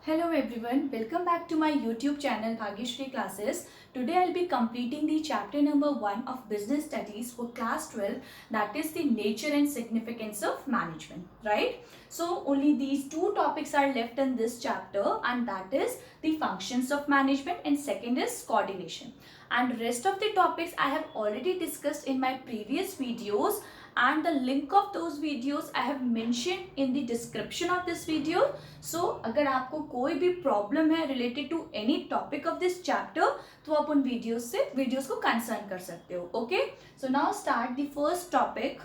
Hello everyone, welcome back to my YouTube channel Bhagyashree Classes. Today I'll be completing the chapter number 1 of Business Studies for class 12, that is the nature and significance of management, right? So only these two topics are left in this chapter, and that is the functions of management and second is coordination. And rest of the topics I have already discussed in my previous videos, and the link of those videos I have mentioned in the description of this video. So अगर आपको कोई भी problem है related to any topic of this chapter तो आप उन videos को concern कर सकते हो. Okay, so now start the first topic,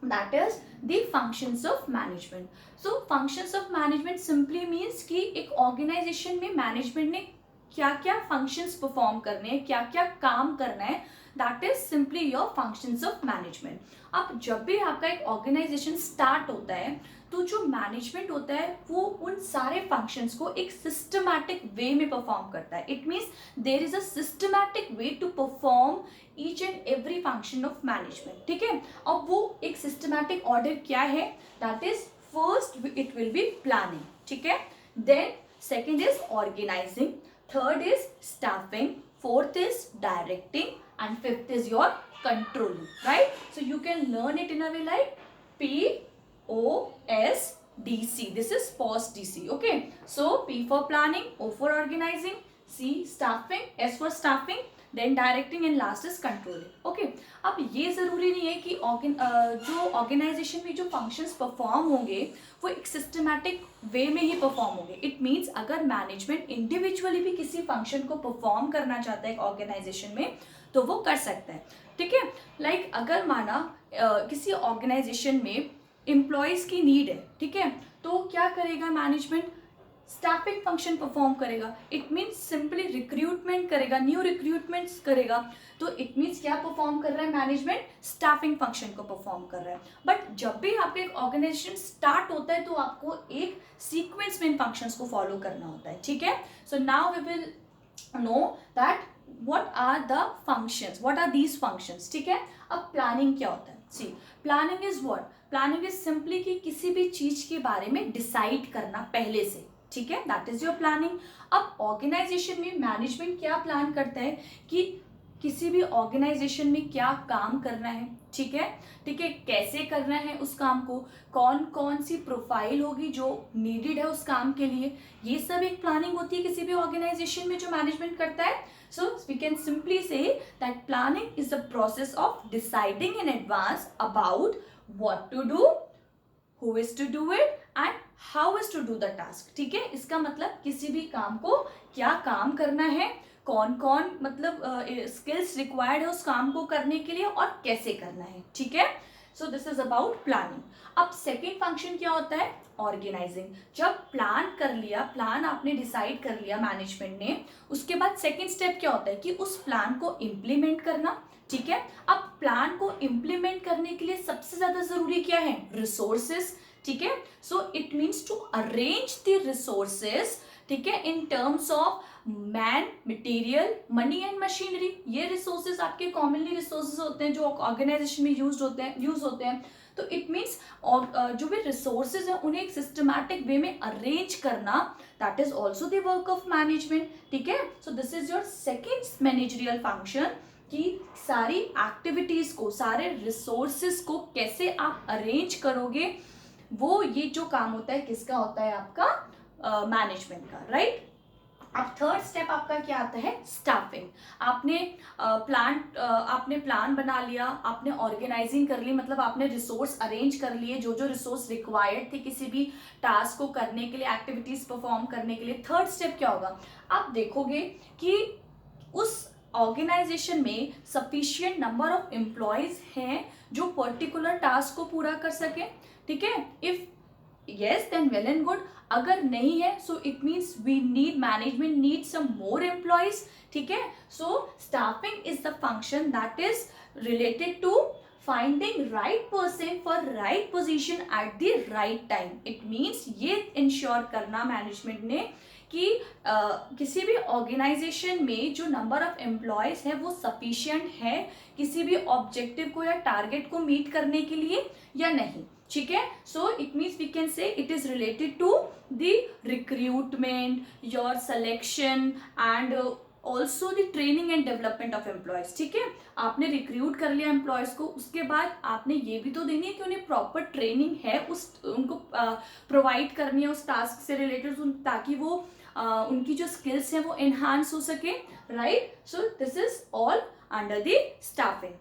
that is the functions of management. So functions of management simply means कि एक ऑर्गेनाइजेशन में मैनेजमेंट ने क्या क्या फंक्शंस परफॉर्म करने हैं, क्या क्या काम करना है, that is simply your functions of management. अब जब भी आपका एक ऑर्गेनाइजेशन स्टार्ट होता है तो जो मैनेजमेंट होता है वो उन सारे फंक्शंस को एक सिस्टमैटिक वे में परफॉर्म करता है. It means there is a systematic way to perform each and every function of management. ठीक है, अब वो एक सिस्टमैटिक ऑर्डर क्या है, that is first it will be planning. ठीक है, then second is organizing, third is staffing, fourth is directing, and fifth is your controlling, right? So you can learn it in a way like POSDC. This is POSDC. Okay, so P for planning, O for organizing, C staffing, S for staffing, then directing and last is controlling. Okay, अब ये जरूरी नहीं है कि जो organisation में जो functions perform होंगे वो एक सिस्टमैटिक वे में ही परफॉर्म होंगे. इट मीन्स अगर मैनेजमेंट इंडिविजुअली भी किसी फंक्शन को परफॉर्म करना चाहता है एक ऑर्गेनाइजेशन में तो वो कर सकता है. ठीक है, लाइक अगर माना किसी ऑर्गेनाइजेशन में एम्प्लॉयज की नीड है, ठीक है, तो क्या करेगा मैनेजमेंट, स्टाफिंग फंक्शन परफॉर्म करेगा. इट मीन्स सिंपली रिक्रूटमेंट करेगा, न्यू रिक्रूटमेंट्स करेगा. तो इट मीन्स क्या परफॉर्म कर रहा है मैनेजमेंट, स्टाफिंग फंक्शन को परफॉर्म कर रहा है. बट जब भी आपका एक ऑर्गेनाइजेशन स्टार्ट होता है तो आपको एक सीक्वेंस में इन फंक्शंस को फॉलो करना होता है. ठीक है, so now we will know that what are the functions, what are these functions. ठीक है, अब प्लानिंग क्या होता है. See, planning is what, planning is simply कि किसी भी चीज के बारे में डिसाइड करना पहले से. ठीक है, दैट इज योर प्लानिंग. अब ऑर्गेनाइजेशन में मैनेजमेंट क्या प्लान करता है कि किसी भी ऑर्गेनाइजेशन में क्या काम करना है. ठीक है, ठीक है, कैसे करना है उस काम को, कौन कौन सी प्रोफाइल होगी जो नीडेड है उस काम के लिए, ये सब एक प्लानिंग होती है किसी भी ऑर्गेनाइजेशन में जो मैनेजमेंट करता है. So we can simply say that planning is the process of deciding in advance about what to do, who is to do it and how is to do the task. ठीक है, इसका मतलब किसी भी काम को क्या काम करना है, कौन कौन मतलब स्किल्स रिक्वायर्ड है उस काम को करने के लिए और कैसे करना है. ठीक है, सो दिस इज अबाउट प्लानिंग. अब सेकेंड फंक्शन क्या होता है, ऑर्गेनाइजिंग. जब प्लान कर लिया, प्लान आपने डिसाइड कर लिया मैनेजमेंट ने, उसके बाद सेकेंड स्टेप क्या होता है कि उस प्लान को इम्प्लीमेंट करना. ठीक है, अब प्लान को इम्प्लीमेंट करने के लिए सबसे ज्यादा जरूरी क्या है, रिसोर्सेस. ठीक है, so it means to arrange the resources. ठीक है, in terms of man, material, money and machinery. ये रिसोर्सेज आपके कॉमनली रिसोर्सेज होते हैं जो ऑर्गेनाइजेशन में यूज होते हैं. तो इट मीन्स जो भी रिसोर्सेज हैं उन्हें एक सिस्टमैटिक वे में अरेंज करना, that is also the work of management. ठीक है, सो this is your second managerial function कि सारी एक्टिविटीज को, सारे रिसोर्सेज को कैसे आप अरेंज करोगे, वो ये जो काम होता है किसका होता है, आपका मैनेजमेंट का, राइट. अब थर्ड स्टेप आपका क्या आता है, स्टाफिंग. आपने प्लान बना लिया, आपने ऑर्गेनाइजिंग कर ली, मतलब आपने रिसोर्स अरेंज कर लिए, जो जो रिसोर्स रिक्वायर्ड थे किसी भी टास्क को करने के लिए, एक्टिविटीज परफॉर्म करने के लिए. थर्ड स्टेप क्या होगा, आप देखोगे कि उस ऑर्गेनाइजेशन में सफिशिएंट नंबर ऑफ एम्प्लॉयज हैं जो पर्टिकुलर टास्क को पूरा कर सके. ठीक है, if yes then well and good. अगर नहीं है so it means we need, management needs some more employees. ठीक है, so staffing is the function that is related to finding right person for right position at the right time. It means ये ensure करना management ने कि किसी भी organization में जो नंबर ऑफ एम्प्लॉयज है वो सफिशिएंट है किसी भी ऑब्जेक्टिव को या टारगेट को मीट करने के लिए या नहीं. ठीक है. So it means we can say it is related to the recruitment, your selection and also the training and development of employees. ठीक है, आपने रिक्रूट कर लिया एम्प्लॉयज को, उसके बाद आपने ये भी तो देनी है कि उन्हें प्रॉपर ट्रेनिंग है, उनको प्रोवाइड करनी है उस टास्क से रिलेटेड, ताकि वो उनकी जो स्किल्स हैं वो एनहांस हो सके. Right. So this is all under the staffing.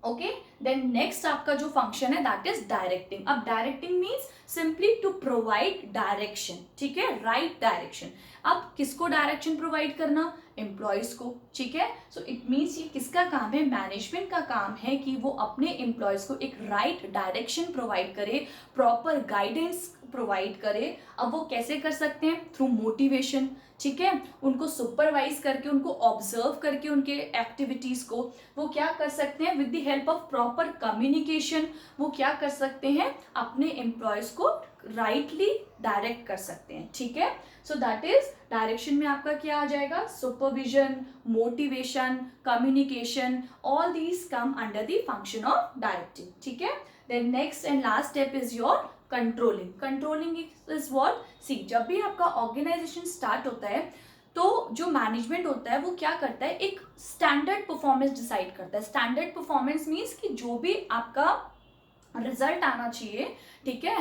Okay, then next आपका जो फंक्शन है दैट इज डायरेक्टिंग. अब directing means simply to provide direction. ठीक है, राइट डायरेक्शन. अब किसको डायरेक्शन प्रोवाइड करना? एम्प्लॉयज को. ठीक है, सो इट मीन्स ये किसका काम है? मैनेजमेंट का काम है कि वो अपने एम्प्लॉयज को एक राइट डायरेक्शन प्रोवाइड करे, प्रॉपर गाइडेंस प्रोवाइड करे. अब वो कैसे कर सकते हैं? Through motivation. ठीक है, उनको सुपरवाइज करके, उनको ऑब्जर्व करके उनके एक्टिविटीज को वो क्या कर सकते हैं? With the help of proper communication वो क्या कर सकते हैं? अपने एम्प्लॉयज को राइटली डायरेक्ट कर सकते हैं. ठीक है, सो दैट इज डायरेक्शन में आपका क्या आ जाएगा? Supervision, motivation, communication, all these come under the function of directing. ठीक है, then next and last step is your controlling. Controlling is what? See, जब भी आपका ऑर्गेनाइजेशन स्टार्ट होता है तो जो मैनेजमेंट होता है वो क्या करता है? एक स्टैंडर्ड परफॉर्मेंस डिसाइड करता है. स्टैंडर्ड परफॉर्मेंस मीन्स कि जो भी आपका रिजल्ट आना चाहिए, ठीक है,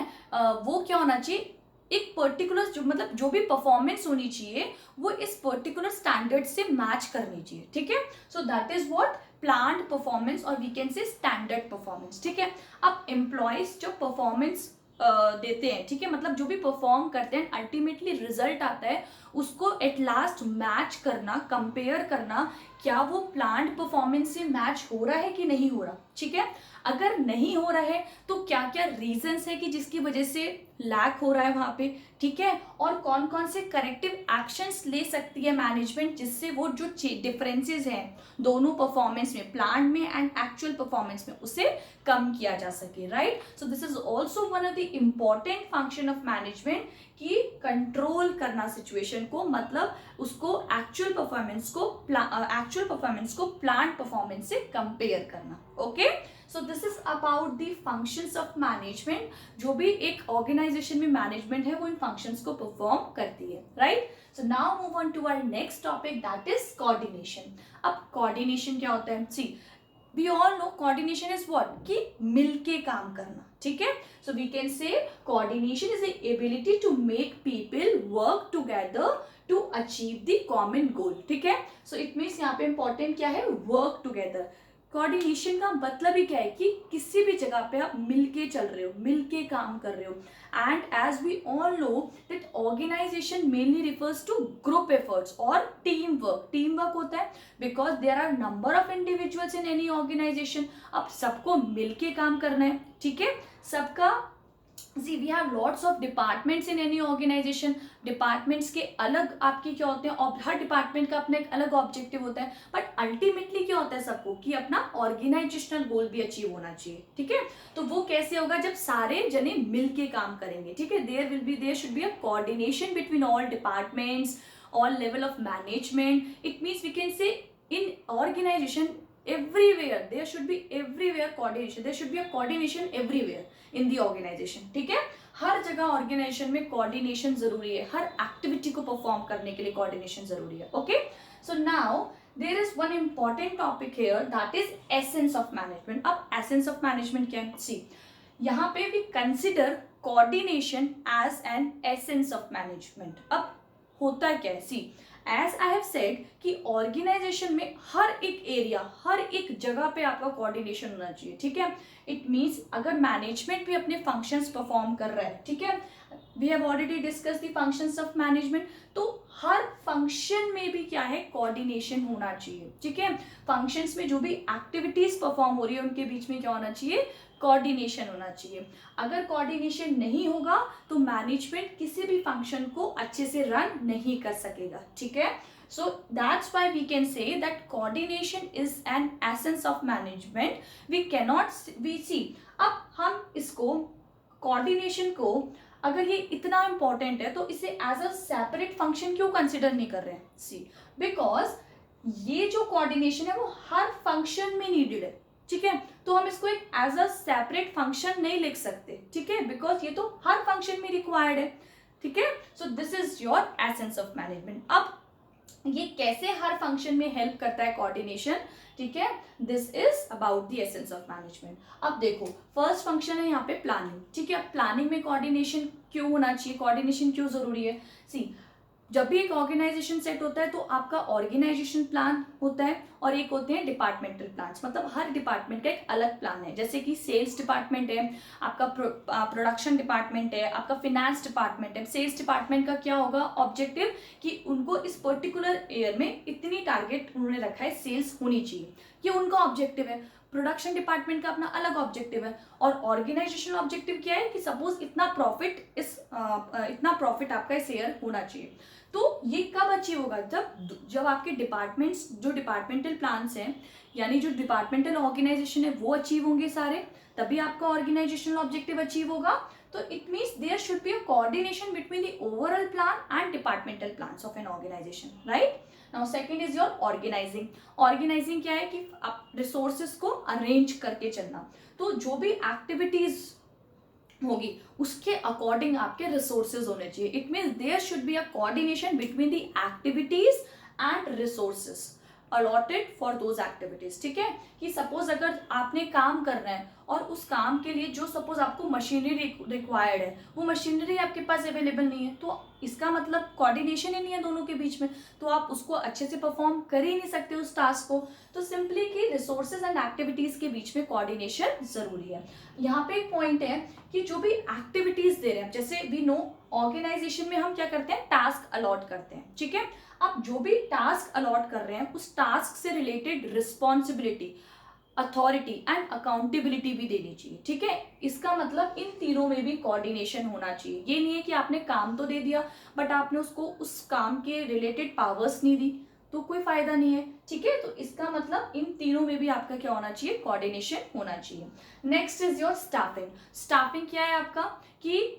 वो क्या होना चाहिए? एक पर्टिकुलर जो भी परफॉर्मेंस होनी चाहिए वो इस पर्टिकुलर स्टैंडर्ड से मैच करनी चाहिए. ठीक है, so that is what planned performance और we can say standard performance. ठीक है, अब एम्प्लॉयज जो परफॉर्मेंस देते हैं, ठीक है, मतलब जो भी परफॉर्म करते हैं अल्टीमेटली रिजल्ट आता है, उसको एट लास्ट मैच करना, कंपेयर करना, क्या वो प्लान्ड परफॉर्मेंस से मैच हो रहा है कि नहीं हो रहा. ठीक है, अगर नहीं हो रहा है तो क्या क्या रीजंस है कि जिसकी वजह से लैक हो रहा है वहां पे. ठीक है, और कौन कौन से करेक्टिव एक्शंस ले सकती है मैनेजमेंट जिससे वो जो डिफरेंसेस हैं दोनों परफॉर्मेंस में, प्लान में एंड एक्चुअल परफॉर्मेंस में, उसे कम किया जा सके. Right. So this is also one of the important function of management कि कंट्रोल करना सिचुएशन को, मतलब उसको एक्चुअल परफॉर्मेंस को प्लान परफॉर्मेंस से कंपेयर करना. Okay, so this is about the functions of management. जो भी एक ऑर्गेनाइजेशन में मैनेजमेंट है वो इन फंक्शंस को परफॉर्म करती है. Right. So now move on to our next topic that is coordination. अब कोऑर्डिनेशन क्या होता है? See, we all know coordination is what? कि मिलके काम करना. ठीक है, so we can say coordination is the ability to make people work together to achieve the common goal. ठीक है, सो इट मीन्स यहाँ पे इंपॉर्टेंट क्या है? Work together. कोऑर्डिनेशन का मतलब ही क्या है? कि किसी भी जगह पे आप मिलके चल रहे हो, मिलके काम कर रहे हो. And as we all know that organization mainly refers to group efforts और टीम वर्क. टीम वर्क होता है because there are number of individuals in any organization. अब सबको मिलके काम करना है. ठीक है, सबका See, we have lots of departments in any organization. Departments के अलग आपके क्या होते हैं? हर डिपार्टमेंट का अपना एक अलग ऑब्जेक्टिव होता है, बट अल्टीमेटली क्या होता है सबको? कि अपना ऑर्गेनाइजेशनल गोल भी अचीव होना चाहिए. ठीक है, तो वो कैसे होगा? जब सारे जने मिलके काम करेंगे. ठीक है, there should be a coordination between all departments, all level of management. It means we can say in organization everywhere there should be coordination. There should be a coordination everywhere in the organization. ठीक है, हर जगह organisation में coordination जरूरी है. हर activity को perform करने के लिए कोऑर्डिनेशन जरूरी है. Okay, so now there is one important topic here that is essence of management. अब essence of management क्या है? See, यहाँ पे we consider coordination as an essence of management. अब होता क्या है? See, as I have said कि ऑर्गेनाइजेशन में हर एक एरिया, हर एक जगह पे आपका कोऑर्डिनेशन होना चाहिए. ठीक है, इट मीन्स अगर मैनेजमेंट भी अपने फंक्शंस परफॉर्म कर रहा है, ठीक है, we have already discuss the functions of management, तो हर फंक्शन में भी क्या है? कोऑर्डिनेशन होना चाहिए. ठीक है, फंक्शंस में जो भी एक्टिविटीज परफॉर्म हो रही है उनके बीच में क्या होना चाहिए? कोऑर्डिनेशन होना चाहिए. अगर कोऑर्डिनेशन नहीं होगा तो मैनेजमेंट किसी भी फंक्शन को अच्छे से रन नहीं कर सकेगा. ठीक है, so that's why we can say that coordination is an essence of management. We cannot we see. अब हम इसको कोऑर्डिनेशन को, अगर ये इतना इंपॉर्टेंट है तो इसे एज अ सेपरेट फंक्शन क्यों कंसिडर नहीं कर रहे हैं? सी, बिकॉज ये जो कोऑर्डिनेशन है वो हर फंक्शन में नीडेड है. ठीक है, तो तो हम इसको एक एज अ सेपरेट फंक्शन नहीं लिख सकते, ठीक है, बिकॉज ये तो हर फंक्शन में रिक्वायर्ड है, ठीक है. सो this is your essence of management. अब ये कैसे हर फंक्शन में हेल्प करता है कोऑर्डिनेशन, ठीक है, this is about the essence of management. अब देखो फर्स्ट फंक्शन है यहाँ पे प्लानिंग, ठीक है. प्लानिंग में कोऑर्डिनेशन क्यों होना चाहिए, कोऑर्डिनेशन क्यों जरूरी है. सी, जब भी एक ऑर्गेनाइजेशन सेट होता है तो आपका ऑर्गेनाइजेशन प्लान होता है और एक होते हैं डिपार्टमेंटल प्लान्स, मतलब हर डिपार्टमेंट का एक अलग प्लान है. जैसे कि सेल्स डिपार्टमेंट है, आपका प्रोडक्शन डिपार्टमेंट है, आपका फिनेंस डिपार्टमेंट है. सेल्स डिपार्टमेंट का क्या होगा ऑब्जेक्टिव कि उनको इस पर्टिकुलर ईयर में इतनी टारगेट उन्होंने रखा है सेल्स होनी चाहिए, ये उनका ऑब्जेक्टिव है. प्रोडक्शन डिपार्टमेंट का अपना अलग ऑब्जेक्टिव है और ऑर्गेनाइजेशनल ऑब्जेक्टिव क्या है कि सपोज इतना प्रॉफिट आपका इस ईयर होना चाहिए. तो ये कब अचीव होगा, जब आपके डिपार्टमेंट्स जो डिपार्टमेंटल प्लान्स हैं यानी जो डिपार्टमेंटल ऑर्गेनाइजेशन है वो अचीव होंगे सारे, तभी आपका ऑर्गेनाइजेशनल ऑब्जेक्टिव अचीव होगा. तो it means there should be a coordination between the overall plan and departmental plans of an organization, right. Now second is your organizing. Organizing क्या है कि आप रिसोर्सेज को अरेंज करके चलना. तो जो भी एक्टिविटीज होगी उसके अकॉर्डिंग आपके रिसोर्सेज होने चाहिए. It means there should be a coordination between the activities and resources allotted for those activities, ठीक है. कि सपोज अगर आपने काम करना है और उस काम के लिए जो सपोज आपको मशीनरी रिक्वायर्ड है वो मशीनरी आपके पास अवेलेबल नहीं है, तो इसका मतलब कोऑर्डिनेशन ही नहीं है दोनों के बीच में, तो आप उसको अच्छे से परफॉर्म कर ही नहीं सकते उस टास्क को. तो सिंपली कि रिसोर्सेज एंड एक्टिविटीज के बीच में कोऑर्डिनेशन जरूरी है. यहाँ पे एक पॉइंट है कि जो भी एक्टिविटीज दे रहे हैं, जैसे वी नो ऑर्गेनाइजेशन में हम क्या करते हैं टास्क अलॉट करते हैं, ठीक है. अब जो भी टास्क अलॉट कर रहे हैं उस टास्क से related responsibility, authority and accountability भी देनी चाहिए, ठीक है. इसका मतलब इन तीनों में भी कोऑर्डिनेशन होना चाहिए. ये नहीं है कि आपने काम तो दे दिया बट आपने उसको उस काम के रिलेटेड पावर्स नहीं दी तो कोई फायदा नहीं है, ठीक है. तो इसका मतलब इन तीनों में भी आपका क्या होना चाहिए, कोऑर्डिनेशन होना चाहिए. Next is your staffing. Staffing क्या है आपका कि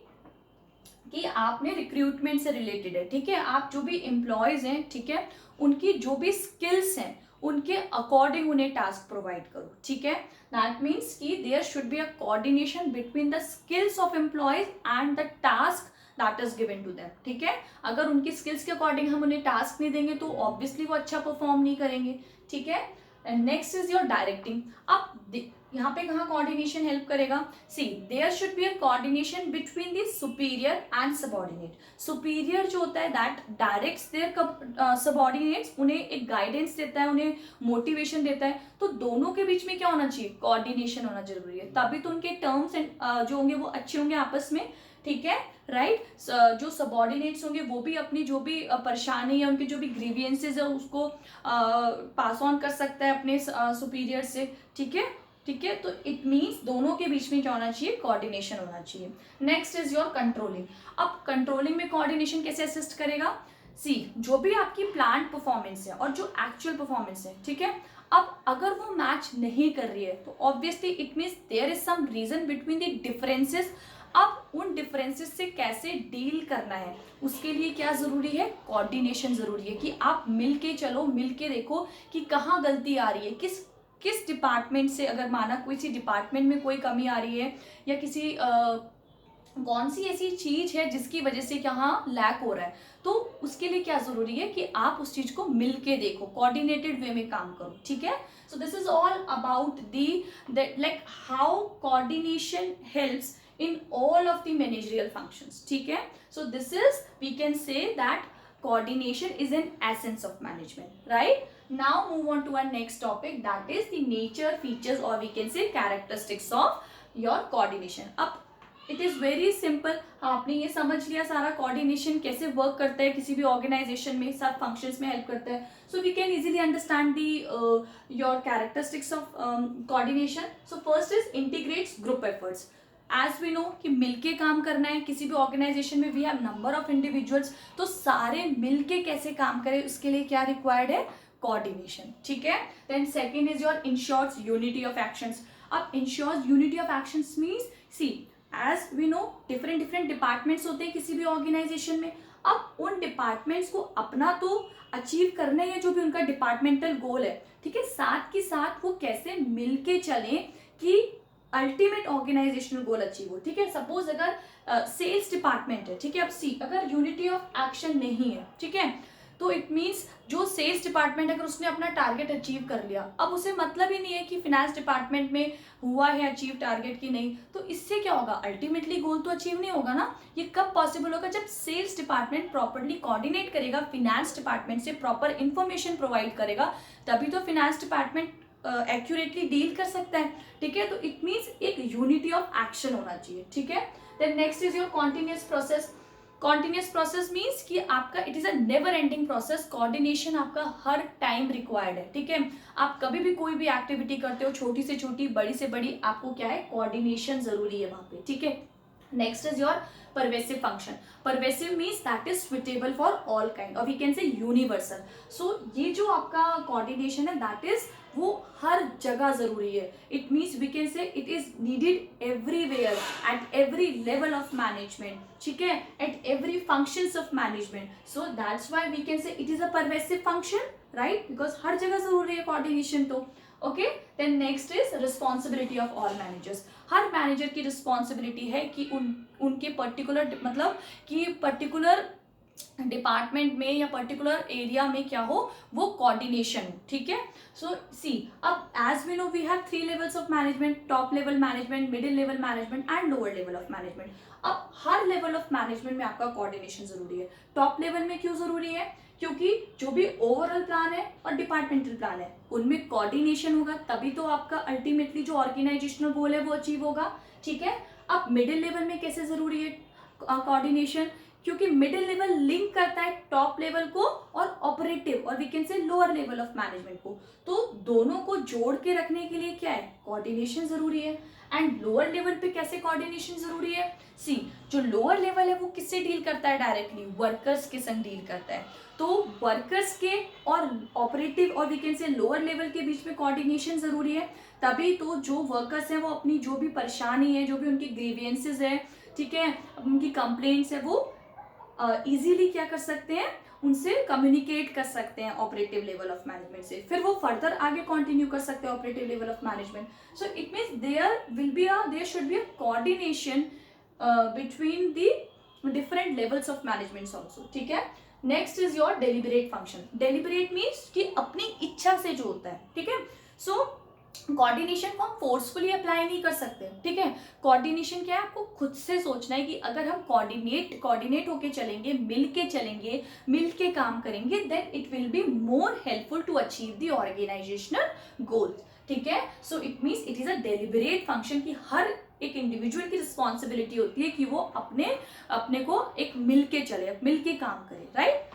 आपने रिक्रूटमेंट से रिलेटेड है, ठीक है. आप जो भी एम्प्लॉयज हैं, ठीक है, उनकी जो भी स्किल्स हैं उनके अकॉर्डिंग उन्हें टास्क प्रोवाइड करो, ठीक है. दैट मीन्स कि there should be a coordination between the skills of employees and the task that is given to them, ठीक है. अगर उनकी स्किल्स के अकॉर्डिंग हम उन्हें टास्क नहीं देंगे तो ऑब्वियसली वो अच्छा परफॉर्म नहीं करेंगे, ठीक है. And next is your directing. अब यहाँ पे कहाँ कोऑर्डिनेशन हेल्प करेगा. See, there should be a coordination between the superior and subordinate. Superior जो होता है दैट डायरेक्ट्स देयर सबऑर्डिनेट्स, उन्हें एक गाइडेंस देता है, उन्हें मोटिवेशन देता है. तो दोनों के बीच में क्या होना चाहिए, कोऑर्डिनेशन होना जरूरी है, तभी तो उनके टर्म्स एंड जो होंगे वो अच्छे होंगे आपस में, ठीक है, राइट. जो सबऑर्डिनेट्स होंगे वो भी अपनी जो भी परेशानी है, उनके जो भी ग्रीवियंसेस है उसको पास ऑन कर सकता है अपने सुपीरियर से, ठीक है, ठीक है. तो इट मीन्स दोनों के बीच में क्या होना चाहिए, कोऑर्डिनेशन होना चाहिए. Next is your controlling. अब कंट्रोलिंग में कोऑर्डिनेशन कैसे असिस्ट करेगा. सी, जो भी आपकी प्लान परफॉर्मेंस है और जो एक्चुअल परफॉर्मेंस है, ठीक है, अब अगर वो मैच नहीं कर रही है तो obviously it means there is some reason between the differences. अब उन डिफरेंसेस से कैसे डील करना है उसके लिए क्या जरूरी है, कोऑर्डिनेशन जरूरी है. कि आप मिलके चलो, मिलके देखो कि कहाँ गलती आ रही है, किस डिपार्टमेंट से, अगर माना किसी डिपार्टमेंट में कोई कमी आ रही है या किसी कौन सी ऐसी चीज है जिसकी वजह से यहाँ लैक हो रहा है, तो उसके लिए क्या जरूरी है कि आप उस चीज को मिलके देखो, कोऑर्डिनेटेड वे में काम करो, ठीक है. सो this is all about the like how coordination helps in all of the managerial functions, ठीक है. So this is, we can say that coordination is an essence of management, right. Now move on to our next topic, that is the nature, features or we can say characteristics of your coordination. अब it is very simple, आपने ये समझ लिया सारा coordination कैसे work करता है किसी भी ऑर्गेनाइजेशन में, सब फंक्शंस में हेल्प करता है. So we can easily understand the your characteristics of coordination. So first is integrates group efforts. As we know कि मिलके काम करना है किसी भी ऑर्गेनाइजेशन में, we have number of individuals, तो सारे मिलके कैसे काम करें उसके लिए क्या रिक्वायर्ड है, कोऑर्डिनेशन, ठीक है. Then second is your ensures unity of actions. अब ensures unity of actions means, see as we know different departments होते हैं किसी भी ऑर्गेनाइजेशन में. अब उन डिपार्टमेंट्स को अपना तो अचीव करना है जो भी उनका डिपार्टमेंटल गोल है, ठीक है, साथ के साथ वो कैसे मिलके चलें कि अल्टीमेट ऑर्गेनाइजेशनल गोल अचीव हो। ठीक है, सपोज अगर सेल्स डिपार्टमेंट है, ठीक है, अब सी अगर यूनिटी ऑफ एक्शन नहीं है, ठीक है, तो इट मीन्स जो सेल्स डिपार्टमेंट अगर उसने अपना टारगेट अचीव कर लिया, अब उसे मतलब ही नहीं है कि फिनेंस डिपार्टमेंट में हुआ है अचीव टारगेट की नहीं, तो इससे क्या होगा, अल्टीमेटली गोल तो अचीव नहीं होगा ना। ये कब पॉसिबल होगा, जब सेल्स डिपार्टमेंट प्रॉपरली कोऑर्डिनेट करेगा फिनेंस डिपार्टमेंट से, प्रॉपर इंफॉर्मेशन प्रोवाइड करेगा, तभी तो फिनेंस डिपार्टमेंट एक्यूरेटली डील कर सकता है। ठीक है, तो इट मीन्स एक यूनिटी ऑफ एक्शन होना चाहिए। ठीक है, then next is your continuous process. Continuous process means कि आपका it is a never ending process, coordination आपका हर टाइम रिक्वायर्ड है। ठीक है, आप कभी भी कोई भी एक्टिविटी करते हो, छोटी से छोटी बड़ी से बड़ी, आपको क्या है, कोऑर्डिनेशन जरूरी है वहां पे। ठीक है, next is your pervasive function. Pervasive means that is suitable for all kind, और वी कैन से यूनिवर्सल। सो ये जो आपका कोऑर्डिनेशन है दैट इज वो हर जगह जरूरी है। It means we can say it is needed everywhere at every level of management. ठीक है, at every functions of management. So that's why we can say it is a pervasive function, right, because हर जगह जरूरी है coordination. तो okay, then next is responsibility of all managers. हर manager की responsibility है कि उनके पर्टिकुलर मतलब कि पर्टिकुलर डिपार्टमेंट में या पर्टिकुलर एरिया में क्या हो, वो कोऑर्डिनेशन हो। ठीक है, सो सी अब as we know we have 3 levels of management, top level management, middle level management and lower level of management. अब हर लेवल ऑफ मैनेजमेंट में आपका कोऑर्डिनेशन जरूरी है। टॉप लेवल में क्यों जरूरी है, क्योंकि जो भी ओवरऑल प्लान है और डिपार्टमेंटल प्लान है उनमें कोऑर्डिनेशन होगा, तभी तो आपका अल्टीमेटली जो ऑर्गेनाइजेशनल गोल है वो अचीव होगा। ठीक है, अब मिडिल लेवल में कैसे जरूरी है कोऑर्डिनेशन, क्योंकि मिडिल लेवल लिंक करता है टॉप लेवल को और ऑपरेटिव और we can say lower level of management को। तो दोनों को जोड़ के रखने के लिए क्या है, कोऑर्डिनेशन जरूरी है। एंड लोअर लेवल पे कैसे कोऑर्डिनेशन जरूरी है, सी जो लोअर लेवल है वो किससे डील करता है, डायरेक्टली वर्कर्स के संग डील करता है। तो वर्कर्स के और ऑपरेटिव और we can say lower level के बीच में कोऑर्डिनेशन जरूरी है, तभी तो जो वर्कर्स हैं वो अपनी जो भी परेशानी है, जो भी उनकी ग्रीवियंसेस है, ठीक है, उनकी कंप्लेंट्स है, वो इजीली क्या कर सकते हैं, उनसे कम्युनिकेट कर सकते हैं ऑपरेटिव लेवल ऑफ मैनेजमेंट से, फिर वो फर्दर आगे कंटिन्यू कर सकते हैं operative level of management. So it means there should be a coordination between the different levels of management also. ठीक है, next is your deliberate function. Deliberate means कि अपनी इच्छा से जो होता है। ठीक है, सो कोऑर्डिनेशन को हम फोर्सफुली अप्लाई नहीं कर सकते। ठीक है, कोऑर्डिनेशन क्या है, आपको खुद से सोचना है कि अगर हम कोऑर्डिनेट होके चलेंगे, मिल के काम करेंगे, then it will be more helpful to achieve the organisational goal. ठीक है, so it means it is a deliberate function कि हर एक इंडिविजुअल की रिस्पॉन्सिबिलिटी होती है कि वो अपने को एक मिल के चले, मिल के काम करे, right.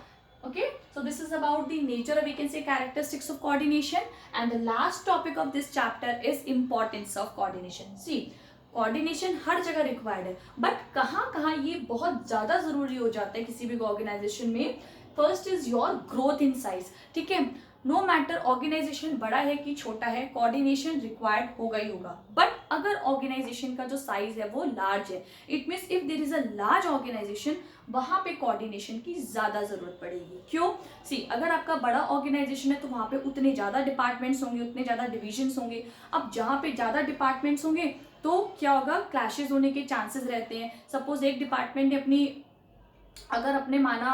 Okay, so this is about the nature, or we can say characteristics of coordination, and the last topic of this chapter is importance of coordination. See, coordination हर जगह required है, but कहाँ ये बहुत ज़्यादा ज़रूरी हो जाता है किसी भी ऑर्गेनाइजेशन में। First is your growth in size. ठीक है, नो मैटर ऑर्गेनाइजेशन बड़ा है कि छोटा है, कोऑर्डिनेशन रिक्वायर्ड होगा ही होगा। बट अगर ऑर्गेनाइजेशन का जो साइज है वो लार्ज है, it means if there is a large organization, वहां पे कोऑर्डिनेशन की ज्यादा जरूरत पड़ेगी। क्यों, सी अगर आपका बड़ा ऑर्गेनाइजेशन है तो वहां पे उतने ज्यादा डिपार्टमेंट्स होंगे, उतने ज्यादा डिविजन्स होंगे। अब जहां पे ज्यादा डिपार्टमेंट्स होंगे तो क्या होगा, क्लैशेस होने के चांसेस रहते हैं। सपोज एक डिपार्टमेंट ने अपने माना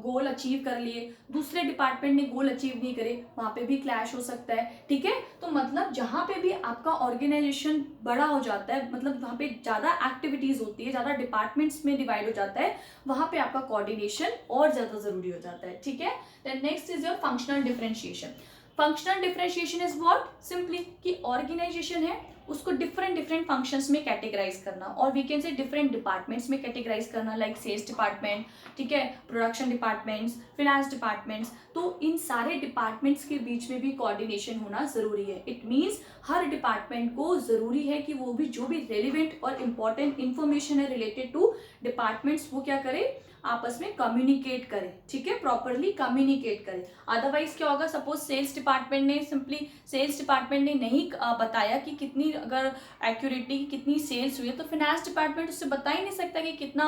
गोल अचीव कर लिए, दूसरे डिपार्टमेंट ने गोल अचीव नहीं करे, वहां पे भी क्लैश हो सकता है। ठीक है, तो मतलब जहां पे भी आपका ऑर्गेनाइजेशन बड़ा हो जाता है, मतलब वहां पे ज्यादा एक्टिविटीज होती है, ज्यादा डिपार्टमेंट्स में डिवाइड हो जाता है, वहां पे आपका कोऑर्डिनेशन और ज्यादा जरूरी हो जाता है। ठीक है, then next is your functional differentiation. Functional differentiation is what, simply कि ऑर्गेनाइजेशन है उसको डिफरेंट फंक्शंस में कैटेगराइज करना, और we can say different departments में कैटेगराइज करना, लाइक सेल्स डिपार्टमेंट, ठीक है, प्रोडक्शन डिपार्टमेंट्स, फिनेंस डिपार्टमेंट्स। तो इन सारे डिपार्टमेंट्स के बीच में भी कोऑर्डिनेशन होना जरूरी है। इट मीन्स हर डिपार्टमेंट को जरूरी है कि वो भी जो भी रेलिवेंट और इंपॉर्टेंट इंफॉर्मेशन है रिलेटेड टू डिपार्टमेंट्स, वो क्या करे, आपस में कम्युनिकेट करें। ठीक है, प्रॉपरली कम्युनिकेट करें। अदरवाइज क्या होगा, सपोज सेल्स डिपार्टमेंट ने नहीं बताया कि कितनी अगर एक्यूरेटली कितनी सेल्स हुई है, तो फिनेंस डिपार्टमेंट उससे बता ही नहीं सकता कि कितना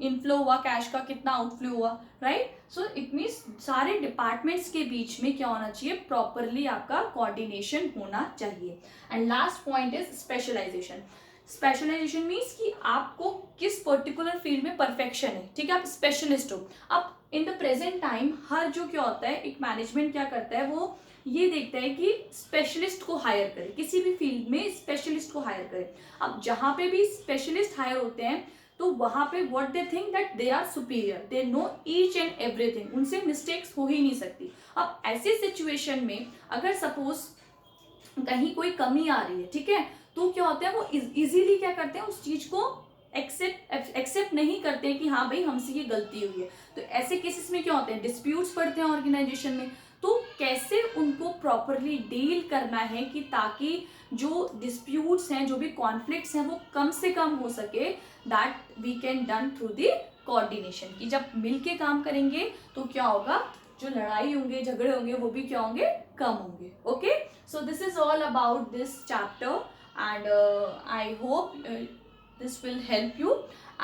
इनफ्लो हुआ कैश का, कितना आउटफ्लो हुआ, राइट। सो इट मीन्स सारे डिपार्टमेंट्स के बीच में क्या होना चाहिए, प्रॉपरली आपका कोऑर्डिनेशन होना चाहिए। And last point is specialization. Specialization means कि आपको किस पर्टिकुलर फील्ड में परफेक्शन है, ठीक है, आप स्पेशलिस्ट हो। अब इन द प्रेजेंट टाइम हर जो क्या होता है, एक मैनेजमेंट क्या करता है, वो ये देखता है कि स्पेशलिस्ट को हायर करे, किसी भी फील्ड में स्पेशलिस्ट को हायर करे। अब जहाँ पे भी स्पेशलिस्ट हायर होते हैं तो वहाँ पे what they think that they are superior, they know each and everything, उनसे मिस्टेक्स हो ही नहीं सकती। अब ऐसे सिचुएशन में अगर सपोज कहीं कोई कमी आ रही है, ठीक है, तो क्या होता है, वो इजीली क्या करते हैं, उस चीज को एक्सेप्ट नहीं करते हैं कि हाँ भाई हमसे ये गलती हुई है। तो ऐसे केसेस में क्या होते हैं, डिस्प्यूट्स पड़ते हैं ऑर्गेनाइजेशन में। तो कैसे उनको प्रॉपरली डील करना है कि ताकि जो डिस्प्यूट्स हैं, जो भी कॉन्फ्लिक्ट्स हैं, वो कम से कम हो सके, that we can done through the coordination. कि जब मिलके काम करेंगे तो क्या होगा, जो लड़ाई होंगे, झगड़े होंगे, वो भी क्या होंगे, कम होंगे। Okay, so this is all about this chapter and I hope this will help you,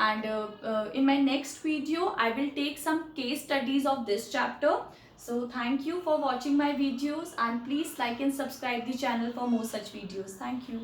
and in my next video I will take some case studies of this chapter. So thank you for watching my videos, and please like and subscribe the channel for more such videos. Thank you.